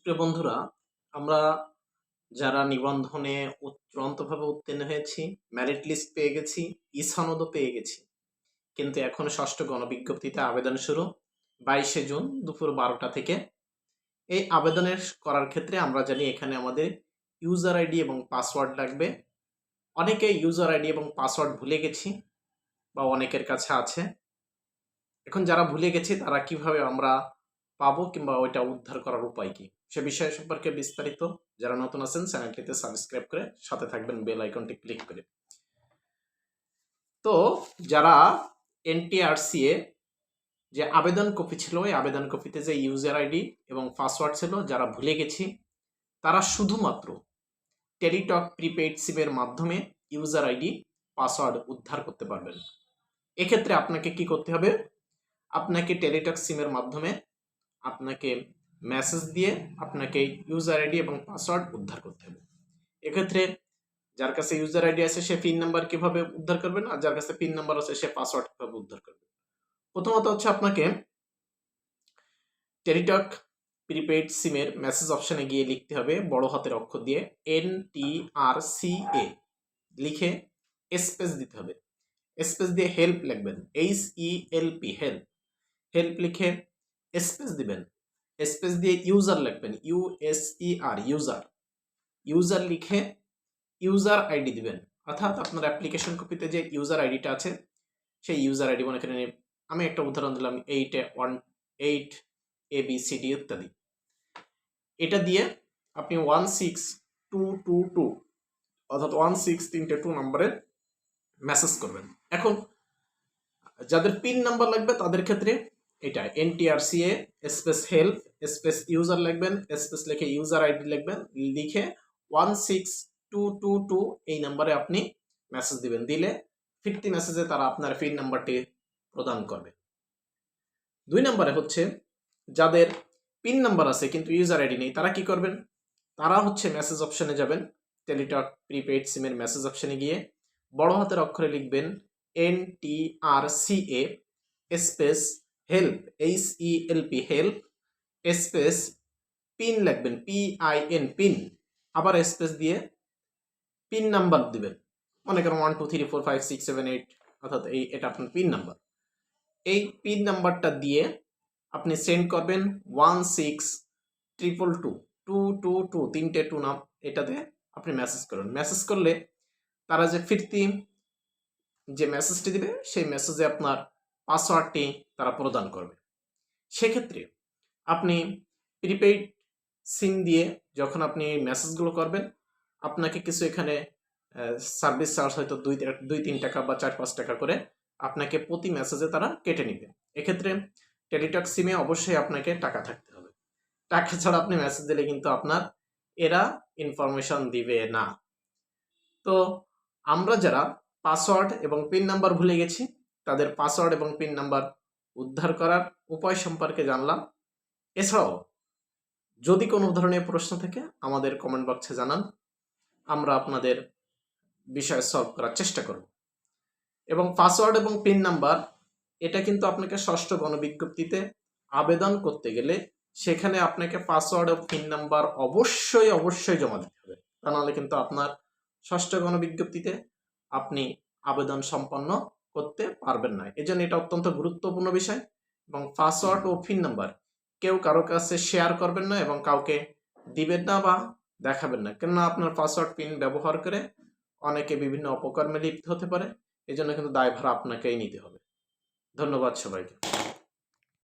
প্রিয় বন্ধুরা, আমরা যারা নিবন্ধনে চূড়ান্তভাবে উত্তীর্ণ হয়েছি, মেরিট লিস্ট পেয়ে গেছি, সনদও পেয়ে গেছি, কিন্তু এখন ষষ্ঠ গণবিজ্ঞপ্তিতে আবেদন শুরু 22শে জুন দুপুর 12টা থেকে। এই আবেদনের করার ক্ষেত্রে আমরা জানি এখানে আমাদের ইউজার আইডি এবং পাসওয়ার্ড লাগবে। অনেকে ইউজার আইডি এবং পাসওয়ার্ড ভুলে গেছি বা অনেকের কাছে আছে। এখন যারা ভুলে গেছি তারা কিভাবে আমরা পাবো কিংবা ওইটা উদ্ধার করার উপায় কি, সে বিষয় সম্পর্কে বিস্তারিত যারা নতুন আছেন চ্যানেলটিতে সাবস্ক্রাইব করে সাথে থাকবেন বেল আইকনটি ক্লিক করে। তো যারা এনটিআরসিএ যে আবেদন কপি ছিল, ওই আবেদন কপিতে যে ইউজার আইডি এবং পাসওয়ার্ড ছিল, যারা ভুলে গেছি তারা শুধুমাত্র টেলিটক প্রিপেইড সিমের মাধ্যমে ইউজার আইডি পাসওয়ার্ড উদ্ধার করতে পারবেন। এক্ষেত্রে আপনাকে কি করতে হবে? আপনাকে টেলিটক সিমের মাধ্যমে আপনাকে মেসেজ দিয়ে আপনাকে ইউজার আইডি এবং পাসওয়ার্ড উদ্ধার করতে হবে। এক্ষেত্রে যার কাছে ইউজার আইডি আছে সে পিন নাম্বার কিভাবে উদ্ধার করবেন, আর যার কাছে পিন নাম্বার আছে সে পাসওয়ার্ড কিভাবে উদ্ধার করবে? প্রথমত হচ্ছে আপনাকে টেলিটক প্রিপেইড সিমের মেসেজ অপশনে গিয়ে লিখতে হবে বড় হাতের অক্ষর দিয়ে NTRCA লিখে স্পেস দিতে হবে। স্পেস দিয়ে হেল্প লিখবেন, HELP হেল্প। হেল্প লিখে স্পেস দিবেন। স্পেস দিয়ে ইউজার লিখবেন, USER ইউজার। ইউজার লিখে ইউজার আইডি দিবেন, অর্থাৎ আপনার অ্যাপ্লিকেশন কপিতে যে ইউজার আইডিটা আছে সেই ইউজার আইডি, মনে করেন আমি একটা উদাহরণ দিলাম 8ABCD ইত্যাদি। এটা দিয়ে আপনি 16222 অর্থাৎ 16322 নম্বরের মেসেজ করবেন। এখন যাদের পিন নাম্বার লাগবে তাদের ক্ষেত্রে এটা NTRCA space help space user লিখবেন, স্পেস লিখে ইউজার আইডি লিখবেন, লিখে 16222 এই নাম্বারে আপনি মেসেজ দিবেন। দিলে ফিরতি মেসেজে তারা আপনার পিন নাম্বারটি প্রদান করবে। 2 নম্বরে হচ্ছে যাদের পিন নাম্বার আছে কিন্তু ইউজার আইডি নেই, তারা কি করবেন? তারা হচ্ছে মেসেজ অপশনে যাবেন, টেলিটক প্রিপেইড সিমের মেসেজ অপশনে গিয়ে বড় হাতের অক্ষরে লিখবেন NTRCA space help HELP help space pin লিখবেন PIN পিন, আবার স্পেস দিয়ে পিন নাম্বার দিবেন। মনে করেন 1 2 3 4 5 6 7 8 অর্থাৎ এটা আপনার পিন নাম্বার। এই পিন নাম্বারটা দিয়ে আপনি সেন্ড করবেন 16222 তিনটে 2 নাম, এটাতে আপনি মেসেজ করবেন। মেসেজ করলে তারা যে ফিরতি যে মেসেজটি দিবে সেই মেসেজে আপনার পাসওয়ার্ডটি তারা প্রদান করবে। সেক্ষেত্রে আপনি প্রিপেইড সিম দিয়ে যখন আপনি মেসেজগুলো করবেন, আপনাকে কিছু এখানে সার্ভিস চার্জ হয়তো 2-3 টাকা বা 4-5 টাকা করে আপনাকে প্রতি মেসেজে তারা কেটে নেবে। এক্ষেত্রে টেলিটক সিমে অবশ্যই আপনাকে টাকা থাকতে হবে। টাকা ছাড়া আপনি মেসেজ দিলে কিন্তু আপনার এরা ইনফরমেশন দিবে না। তো আমরা যারা পাসওয়ার্ড এবং পিন নাম্বার ভুলে গেছি তাদের পাসওয়ার্ড এবং পিন নাম্বার উদ্ধার করার উপায় সম্পর্কে জানলাম। এছাড়াও যদি কোনো ধরনের প্রশ্ন থাকে আমাদের কমেন্ট বক্সে জানান, আমরা আপনাদের বিষয় সলভ করার চেষ্টা করব। এবং পাসওয়ার্ড এবং পিন নাম্বার এটা কিন্তু আপনাকে ষষ্ঠ গণবিজ্ঞপ্তিতে আবেদন করতে গেলে সেখানে আপনাকে পাসওয়ার্ড ও পিন নাম্বার অবশ্যই জমা দিতে হবে, তা নাহলে কিন্তু আপনার ষষ্ঠ গণবিজ্ঞপ্তিতে আপনি আবেদন সম্পন্ন করতে পারবেন না। এজন্য এটা অত্যন্ত গুরুত্বপূর্ণ বিষয়। এবং পাসওয়ার্ড ও পিন নাম্বার কেউ কারো কাছে শেয়ার করবেন না এবং কাউকে দিবেন না বা দেখাবেন না, কেননা আপনার পাসওয়ার্ড পিন ব্যবহার করে অনেকে বিভিন্ন অপকর্মে লিপ্ত হতে পারে। এজন্য কিন্তু দায়ভার আপনাকেই নিতে হবে। ধন্যবাদ সবাইকে।